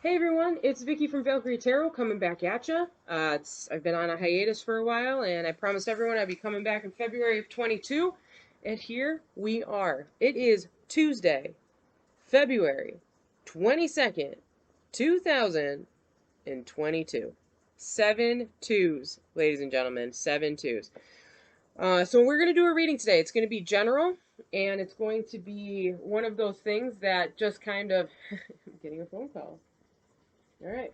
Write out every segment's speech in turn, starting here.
Hey everyone, it's Vicky from Valkyrie Tarot coming back at ya. I've been on a hiatus for a while, and I promised everyone I'd be coming back in February of 22, and here we are. It is Tuesday, February 22nd, 2022. 7 2s, ladies and gentlemen, 7 2s. So we're going to do a reading today. It's going to be general, and it's going to be one of those things that just kind of... I'm getting a phone call. All right.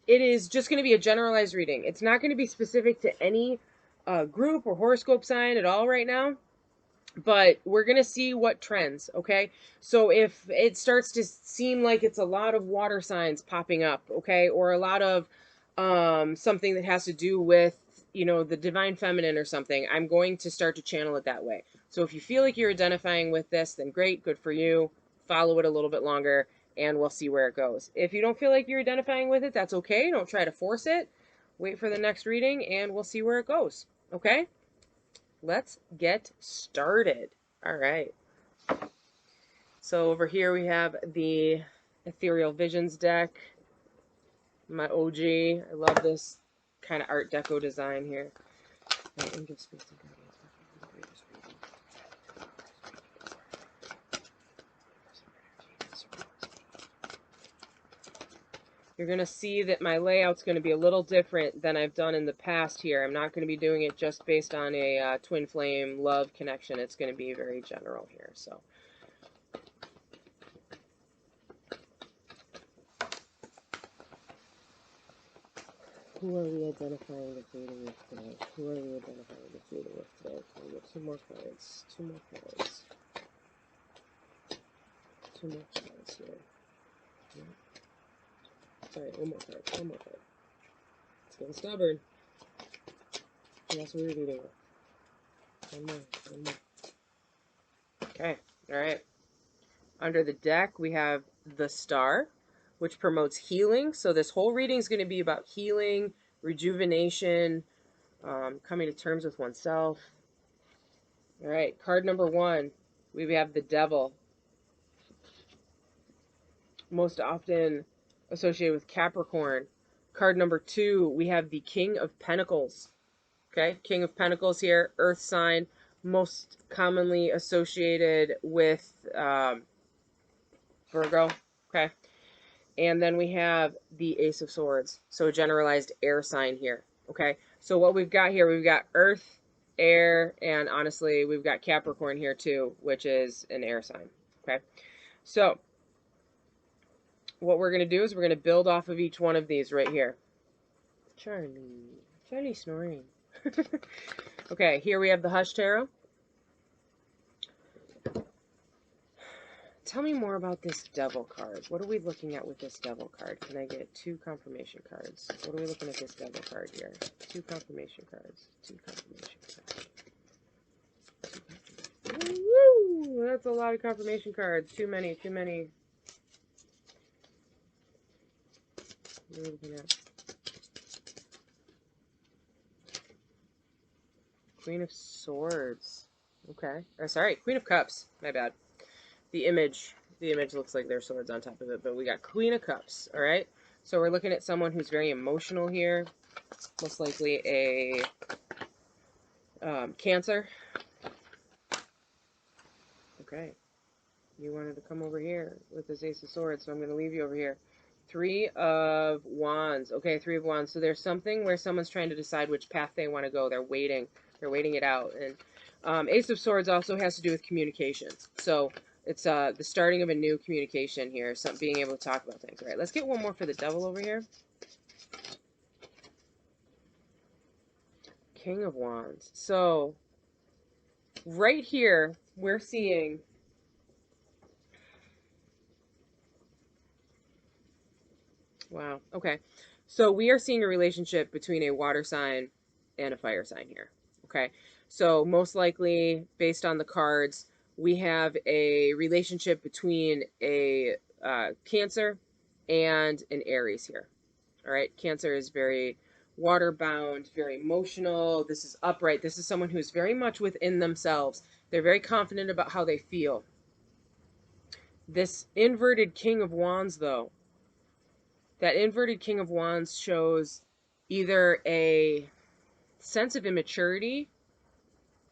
It is just going to be a generalized reading. It's not going to be specific to any group or horoscope sign at all right now, but we're going to see what trends, okay? So if it starts to seem like it's a lot of water signs popping up, okay, or a lot of something that has to do with, the divine feminine or something, I'm going to start to channel it that way. So if you feel like you're identifying with this, then great, good for you. Follow it a little bit longer and we'll see where it goes. If you don't feel like you're identifying with it, that's okay. Don't try to force it. Wait for the next reading and we'll see where it goes. Okay? Let's get started. All right. So over here we have the Ethereal Visions deck. My OG. I love this kind of Art Deco design here. You're going to see that my layout's going to be a little different than I've done in the past here. I'm not going to be doing it just based on a twin flame love connection. It's going to be very general here. So, who are we identifying this reading with today? Who are we identifying this reading with today? Can we get two more cards? Two more cards. Two more cards here. Yeah. Sorry, one more card. One more card. It's getting stubborn. And that's what we're reading with. One more. One more. Okay. All right. Under the deck, we have the Star, which promotes healing. So this whole reading is going to be about healing, rejuvenation, coming to terms with oneself. All right. Card number 1, we have the Devil. Most often associated with Capricorn. Card number 2, we have the King of Pentacles. Okay, King of Pentacles here, Earth sign, most commonly associated with Virgo. Okay, and then we have the Ace of Swords, so a generalized air sign here. Okay, so what we've got here, we've got Earth, air, and honestly, we've got Capricorn here too, which is an air sign. Okay, so what we're going to do is we're going to build off of each one of these right here. Charlie snoring. Okay, here we have the Hush Tarot. Tell me more about this Devil card. What are we looking at with this Devil card? Can I get 2 confirmation cards? What are we looking at this Devil card here? 2 confirmation cards. 2 confirmation cards. Woo! That's a lot of confirmation cards. Too many, too many. What are we looking at? Queen of Swords. Okay. Oh, sorry, Queen of Cups. My bad. The image looks like there's swords on top of it, but we got Queen of Cups. All right. So we're looking at someone who's very emotional here. Most likely a Cancer. Okay. You wanted to come over here with this Ace of Swords, so I'm going to leave you over here. 3 of Wands. Okay, 3 of Wands. So there's something where someone's trying to decide which path they want to go. They're waiting. They're waiting it out. And Ace of Swords also has to do with communication. So it's the starting of a new communication here. Being able to talk about things. All right, let's get one more for the Devil over here. King of Wands. So right here, we're seeing... Wow. Okay. So we are seeing a relationship between a water sign and a fire sign here. Okay. So most likely, based on the cards, we have a relationship between a Cancer and an Aries here. All right. Cancer is very water bound, very emotional. This is upright. This is someone who's very much within themselves. They're very confident about how they feel. This inverted King of Wands, though, that inverted King of Wands shows either a sense of immaturity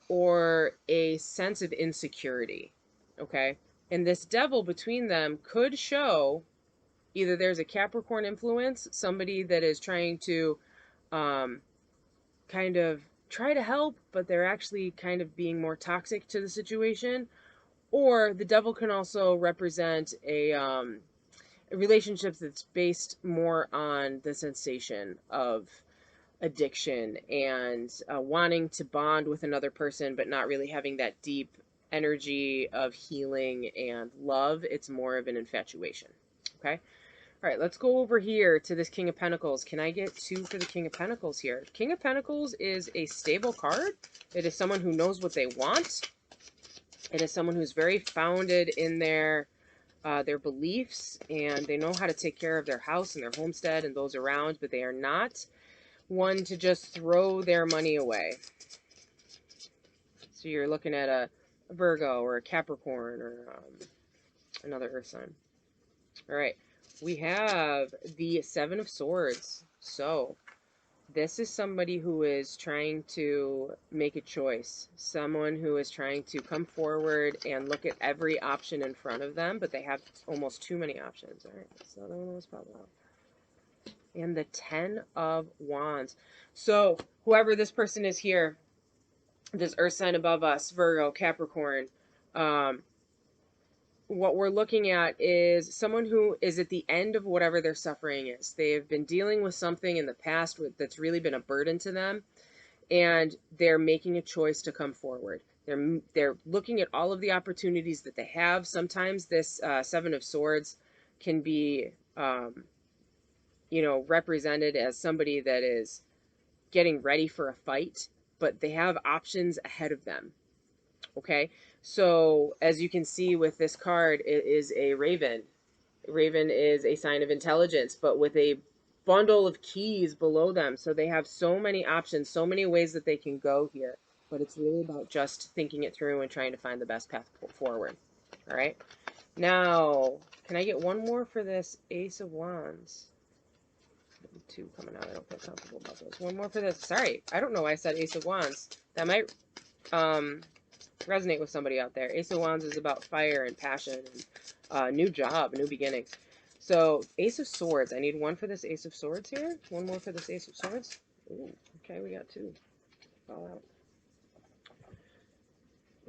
or a sense of insecurity, okay? And this devil between them could show either there's a Capricorn influence, somebody that is trying to um, kind of try to help, but they're actually kind of being more toxic to the situation. Or the devil can also represent a relationship that's based more on the sensation of addiction and wanting to bond with another person, but not really having that deep energy of healing and love. It's more of an infatuation. Okay. All right, let's go over here to this King of Pentacles. Can I get 2 for the King of Pentacles here? King of Pentacles is a stable card. It is someone who knows what they want. It is someone who's very founded in their beliefs, and they know how to take care of their house and their homestead and those around, but they are not one to just throw their money away. So you're looking at a Virgo or a Capricorn or another earth sign. All right, we have the 7 of Swords. So this is somebody who is trying to make a choice. Someone who is trying to come forward and look at every option in front of them, but they have almost too many options. All right, so the other one was probably out. And the 10 of Wands. So whoever this person is here, this earth sign above us, Virgo, Capricorn, what we're looking at is someone who is at the end of whatever their suffering is. They have been dealing with something in the past that's really been a burden to them, and they're making a choice to come forward. They're looking at all of the opportunities that they have. Sometimes this 7 of Swords can be, represented as somebody that is getting ready for a fight, but they have options ahead of them. Okay, so as you can see with this card, it is a raven. Raven is a sign of intelligence, but with a bundle of keys below them. So they have so many options, so many ways that they can go here. But it's really about just thinking it through and trying to find the best path forward. All right. Now, can I get one more for this Ace of Wands? 2 coming out. I don't feel comfortable about those. One more for this. Sorry, I don't know why I said Ace of Wands. That might resonate with somebody out there. Ace of Wands is about fire and passion and new job, a new beginning. So Ace of Swords. I need 1 for this Ace of Swords here. 1 more for this Ace of Swords. Ooh, okay, we got 2. Fall out.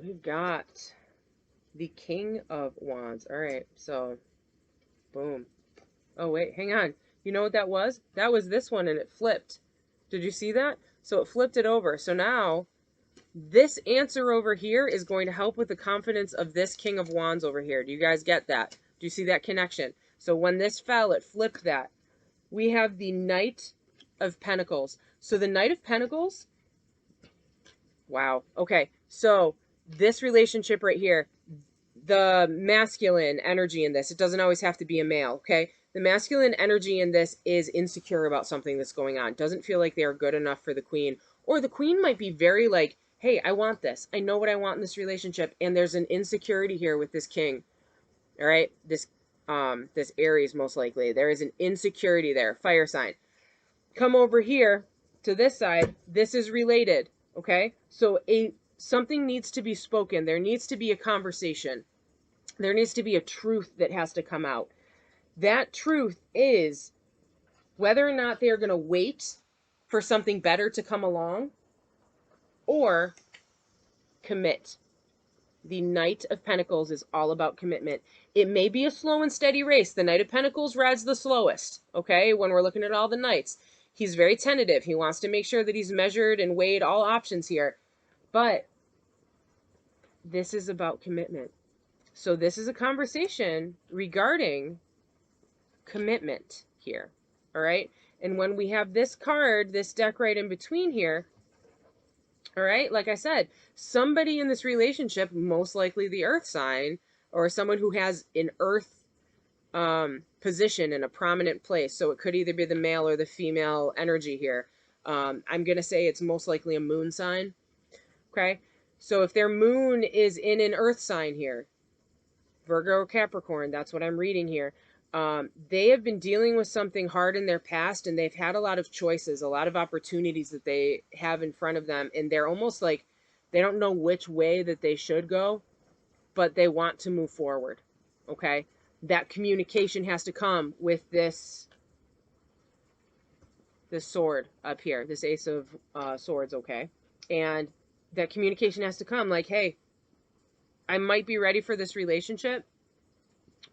We've got the King of Wands. All right, so boom. Oh, wait, hang on. You know what that was? That was this one, and it flipped. Did you see that? So it flipped it over. So now this answer over here is going to help with the confidence of this King of Wands over here. Do you guys get that? Do you see that connection? So when this fell, it flipped that. We have the Knight of Pentacles. So the Knight of Pentacles, wow. Okay, so this relationship right here, the masculine energy in this, it doesn't always have to be a male, okay? The masculine energy in this is insecure about something that's going on. Doesn't feel like they are good enough for the queen. Or the queen might be very like, hey, I want this. I know what I want in this relationship. And there's an insecurity here with this king. All right? This Aries, most likely. There is an insecurity there. Fire sign. Come over here to this side. This is related. Okay? So something needs to be spoken. There needs to be a conversation. There needs to be a truth that has to come out. That truth is whether or not they're going to wait for something better to come along or commit. The Knight of Pentacles is all about commitment. It may be a slow and steady race. The Knight of Pentacles rides the slowest, okay, when we're looking at all the knights. He's very tentative. He wants to make sure that he's measured and weighed all options here. But this is about commitment. So this is a conversation regarding commitment here, all right? And when we have this card, this deck right in between here, all right, like I said, somebody in this relationship, most likely the earth sign, or someone who has an earth position in a prominent place. So it could either be the male or the female energy here. I'm going to say it's most likely a moon sign, okay? So if their moon is in an earth sign here, Virgo or Capricorn, that's what I'm reading here. They have been dealing with something hard in their past, and they've had a lot of choices, a lot of opportunities that they have in front of them, and they're almost like they don't know which way that they should go, but they want to move forward. Okay? That communication has to come with this sword up here, this Ace of Swords, okay? And that communication has to come like, hey, I might be ready for this relationship,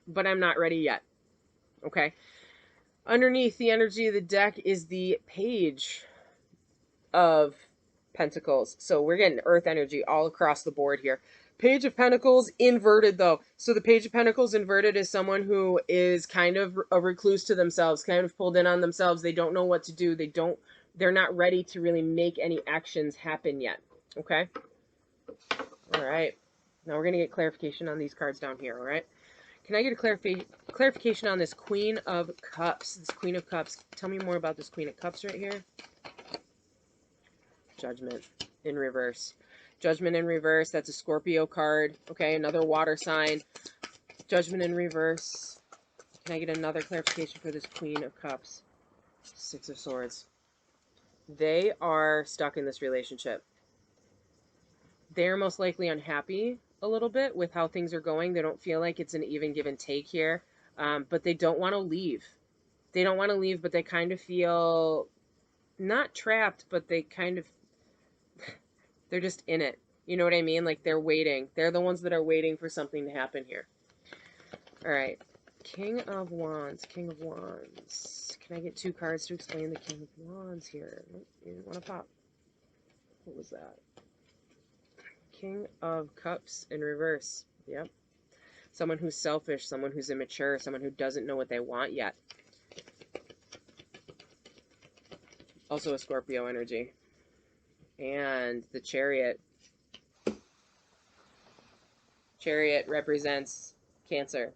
but I'm not ready yet. Okay? Underneath the energy of the deck is the Page of Pentacles. So we're getting Earth energy all across the board here. Page of Pentacles inverted, though. So the Page of Pentacles inverted is someone who is kind of a recluse to themselves, kind of pulled in on themselves. They don't know what to do. They're not ready to really make any actions happen yet. Okay? All right. Now we're going to get clarification on these cards down here, all right? Can I get a clarification on this Queen of Cups? This Queen of Cups. Tell me more about this Queen of Cups right here. Judgment in reverse. Judgment in reverse. That's a Scorpio card. Okay, another water sign. Judgment in reverse. Can I get another clarification for this Queen of Cups? Six of Swords. They are stuck in this relationship. They're most likely unhappy a little bit with how things are going. They don't feel like it's an even give and take here. But they don't want to leave. They don't want to leave, but they kind of feel not trapped, but they kind of, they're just in it. You know what I mean? Like they're waiting. They're the ones that are waiting for something to happen here. All right. King of Wands. King of Wands. Can I get two cards to explain the King of Wands here? Nope, you didn't want to pop. What was that? King of Cups in reverse. Yep. Someone who's selfish, someone who's immature, someone who doesn't know what they want yet. Also a Scorpio energy. And the Chariot. Chariot represents Cancer.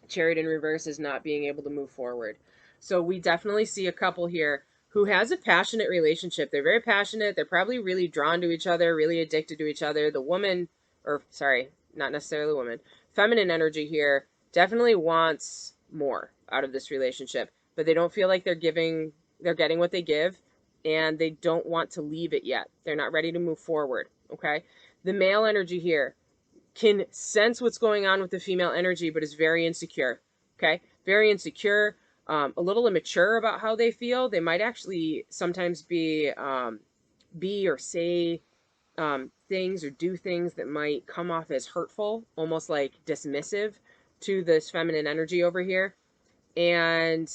Chariot in reverse is not being able to move forward. So we definitely see a couple here who has a passionate relationship. They're very passionate. They're probably really drawn to each other, really addicted to each other. The woman, or sorry, not necessarily the woman, feminine energy here definitely wants more out of this relationship, but they don't feel like they're getting what they give, and they don't want to leave it yet. They're not ready to move forward, okay? The male energy here can sense what's going on with the female energy, but is very insecure, okay? Very insecure, a little immature about how they feel. They might actually sometimes be or say things or do things that might come off as hurtful, almost like dismissive to this feminine energy over here. And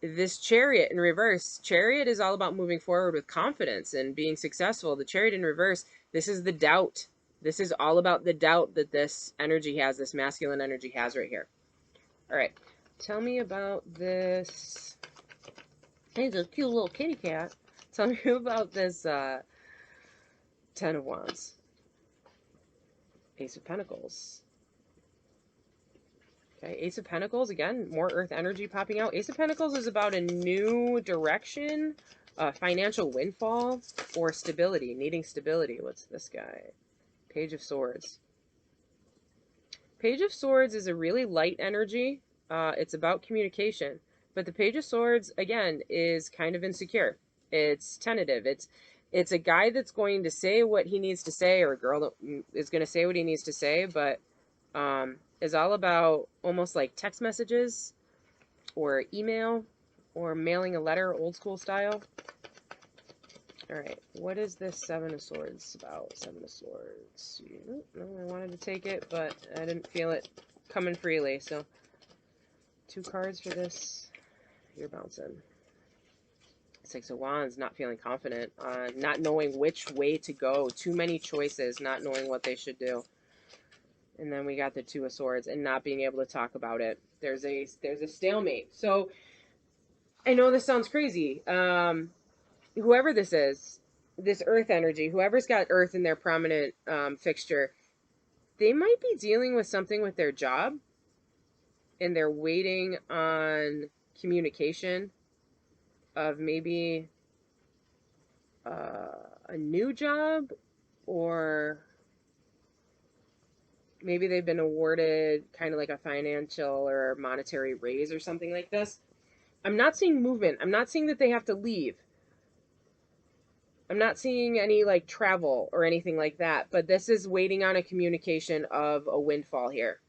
this Chariot in reverse, Chariot is all about moving forward with confidence and being successful. The Chariot in reverse, this is the doubt. This is all about the doubt that this energy has, this masculine energy has right here. All right. Tell me about this. Hey, it's a cute little kitty cat. Tell me about this Ten of Wands. Ace of Pentacles. Okay, Ace of Pentacles, again, more earth energy popping out. Ace of Pentacles is about a new direction, financial windfall, or stability, needing stability. What's this guy? Page of Swords. Page of Swords is a really light energy. It's about communication. But the Page of Swords, again, is kind of insecure. It's tentative. It's a guy that's going to say what he needs to say, or a girl that is going to say what he needs to say, but is all about almost like text messages or email or mailing a letter, old school style. All right, what is this Seven of Swords about? Seven of Swords. No, I wanted to take it, but I didn't feel it coming freely, so two cards for this. You're bouncing. Six of Wands, not feeling confident, not knowing which way to go. Too many choices, not knowing what they should do. And then we got the Two of Swords and not being able to talk about it. There's a stalemate. So I know this sounds crazy. Whoever this is, this earth energy, whoever's got earth in their prominent fixture, they might be dealing with something with their job, and they're waiting on communication of maybe a new job, or Maybe they've been awarded kind of like a financial or monetary raise or something like this. I'm not seeing movement. I'm not seeing that they have to leave. I'm not seeing any like travel or anything like that, but this is waiting on a communication of a windfall here.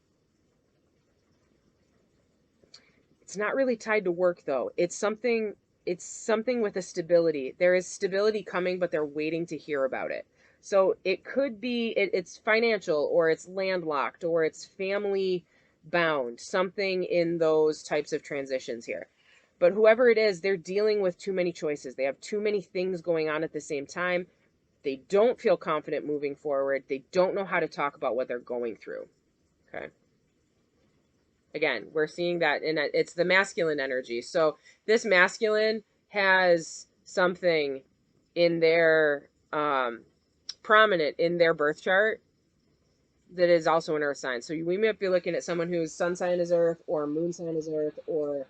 It's not really tied to work though. It's something with a stability. There is stability coming, but they're waiting to hear about it. So it could be it's financial, or it's landlocked, or it's family bound, something in those types of transitions here. But whoever it is, they're dealing with too many choices. They have too many things going on at the same time. They don't feel confident moving forward. They don't know how to talk about what they're going through. Okay. Again, we're seeing that it's the masculine energy. So this masculine has something in their prominent in their birth chart that is also an earth sign. So we might be looking at someone whose sun sign is earth, or moon sign is earth, or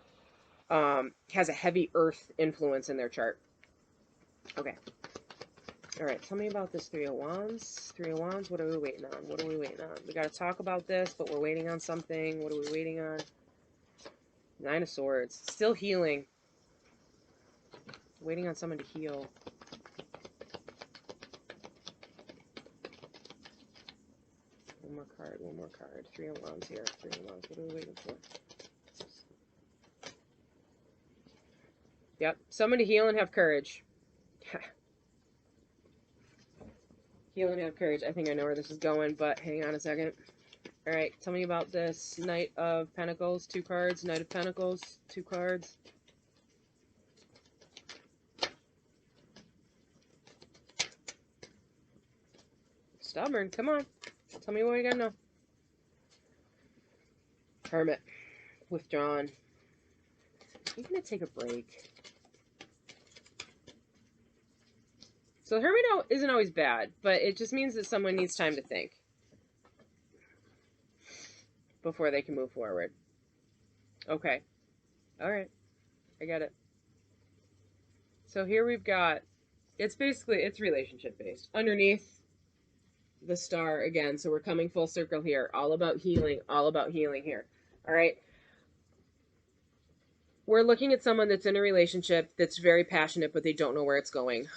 has a heavy earth influence in their chart. Okay. All right, tell me about this Three of Wands. Three of Wands, what are we waiting on? What are we waiting on? We got to talk about this, but we're waiting on something. What are we waiting on? Nine of Swords. Still healing. Waiting on someone to heal. One more card, one more card. Three of Wands here. Three of Wands. What are we waiting for? Yep. Someone to heal and have courage. Heal and have courage. I think I know where this is going, but hang on a second. All right, tell me about this Knight of Pentacles, 2 cards. Knight of Pentacles, 2 cards. Stubborn, come on. Tell me what you gotta know. Hermit, withdrawn. I'm gonna take a break. So the Hermit isn't always bad, but it just means that someone needs time to think before they can move forward. Okay. All right. I get it. So here we've got, it's relationship based. Underneath the star again, so we're coming full circle here. All about healing here. All right. We're looking at someone that's in a relationship that's very passionate, but they don't know where it's going.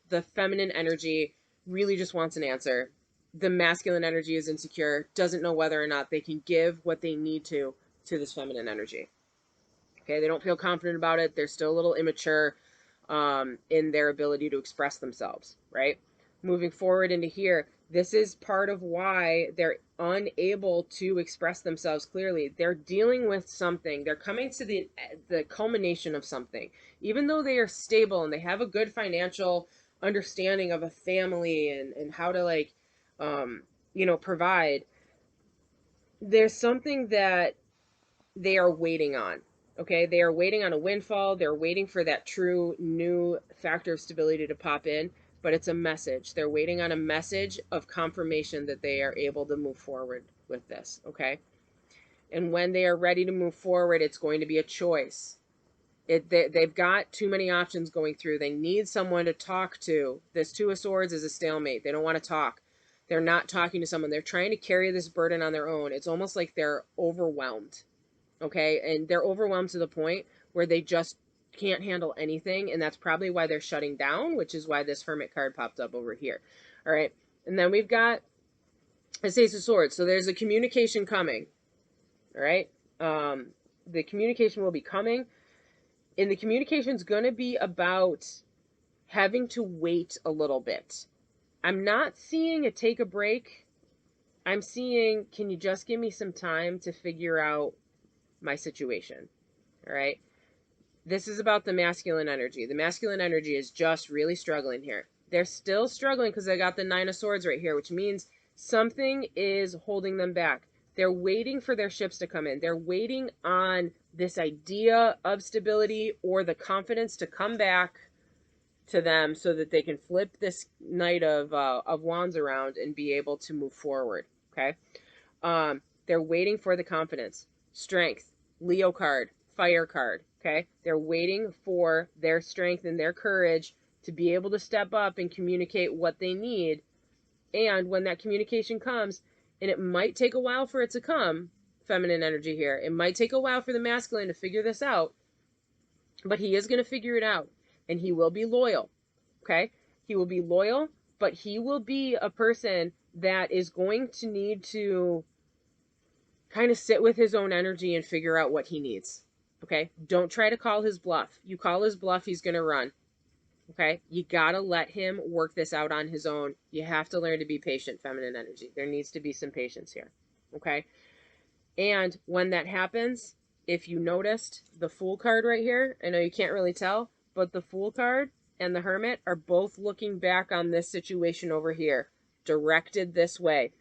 The feminine energy really just wants an answer. The masculine energy is insecure, doesn't know whether or not they can give what they need to this feminine energy. Okay, they don't feel confident about it. They're still a little immature in their ability to express themselves, right? Moving forward into here, this is part of why they're unable to express themselves clearly. They're dealing with something. They're coming to the culmination of something. Even though they are stable and they have a good financial understanding of a family and how to like, provide, there's something that they are waiting on. Okay, they are waiting on a windfall. They're waiting for that true new factor of stability to pop in, but it's a message. They're waiting on a message of confirmation that they are able to move forward with this. Okay, and when they are ready to move forward, it's going to be a choice. They've got too many options going through. They need someone to talk to. This Two of Swords is a stalemate. They don't want to talk. They're not talking to someone. They're trying to carry this burden on their own. It's almost like they're overwhelmed. Okay, and they're overwhelmed to the point where they just can't handle anything, and that's probably why they're shutting down, which is why this Hermit card popped up over here. All right, and then we've got this Ace of Swords. So there's a communication coming. All right, the communication will be coming, and the communication's going to be about having to wait a little bit. I'm not seeing a take a break. I'm seeing, can you just give me some time to figure out my situation? All right. This is about the masculine energy. The masculine energy is just really struggling here. They're still struggling because I got the Nine of Swords right here, which means something is holding them back. They're waiting for their ships to come in. They're waiting on this idea of stability or the confidence to come back to them so that they can flip this Knight of Wands around and be able to move forward. Okay. They're waiting for the confidence, strength, Leo card, fire card. Okay. They're waiting for their strength and their courage to be able to step up and communicate what they need. And when that communication comes, And it might take a while for it to come, feminine energy here. It might take a while for the masculine to figure this out, but he is going to figure it out. And he will be loyal, okay? He will be loyal, but he will be a person that is going to need to kind of sit with his own energy and figure out what he needs, okay? Don't try to call his bluff. You call his bluff, he's going to run, okay? You got to let him work this out on his own. You have to learn to be patient, feminine energy. There needs to be some patience here, okay? And when that happens, if you noticed the Fool card right here, I know you can't really tell, but the Fool card and the Hermit are both looking back on this situation over here, directed this way.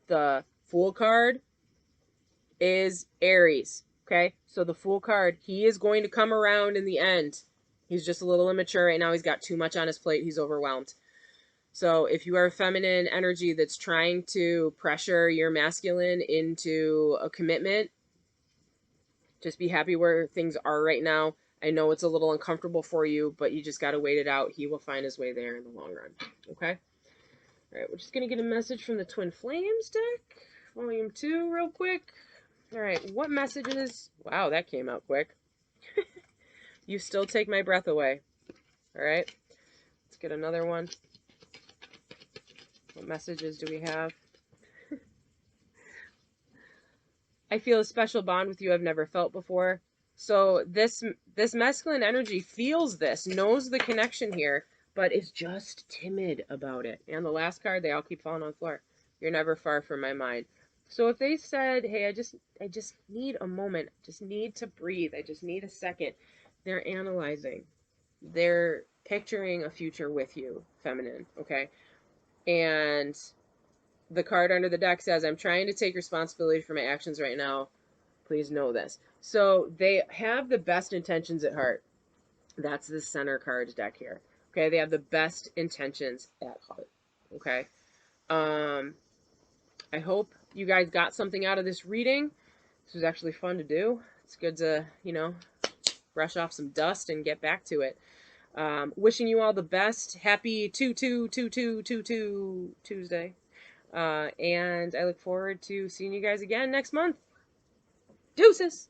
The Fool card is Aries, okay? So the Fool card, he is going to come around in the end. He's just a little immature right now. He's got too much on his plate. He's overwhelmed. So if you are a feminine energy that's trying to pressure your masculine into a commitment, just be happy where things are right now. I know it's a little uncomfortable for you, but you just got to wait it out. He will find his way there in the long run, okay? All right, we're just going to get a message from the Twin Flames deck, Volume 2, real quick. All right, what messages? Wow, that came out quick. You still take my breath away. All right, let's get another one. What messages do we have? I feel a special bond with you I've never felt before. So this masculine energy feels this, knows the connection here, but is just timid about it. And the last card, they all keep falling on the floor. You're never far from my mind. So if they said, hey, I just need a moment, just need to breathe, I just need a second, they're analyzing. They're picturing a future with you, feminine, okay? And the card under the deck says, I'm trying to take responsibility for my actions right now. Please know this. So they have the best intentions at heart. That's the center card deck here. Okay, they have the best intentions at heart. Okay. I hope you guys got something out of this reading. This was actually fun to do. It's good to, brush off some dust and get back to it. Wishing you all the best. Happy 2/2/2/2/2/2 Tuesday. And I look forward to seeing you guys again next month. Deuces!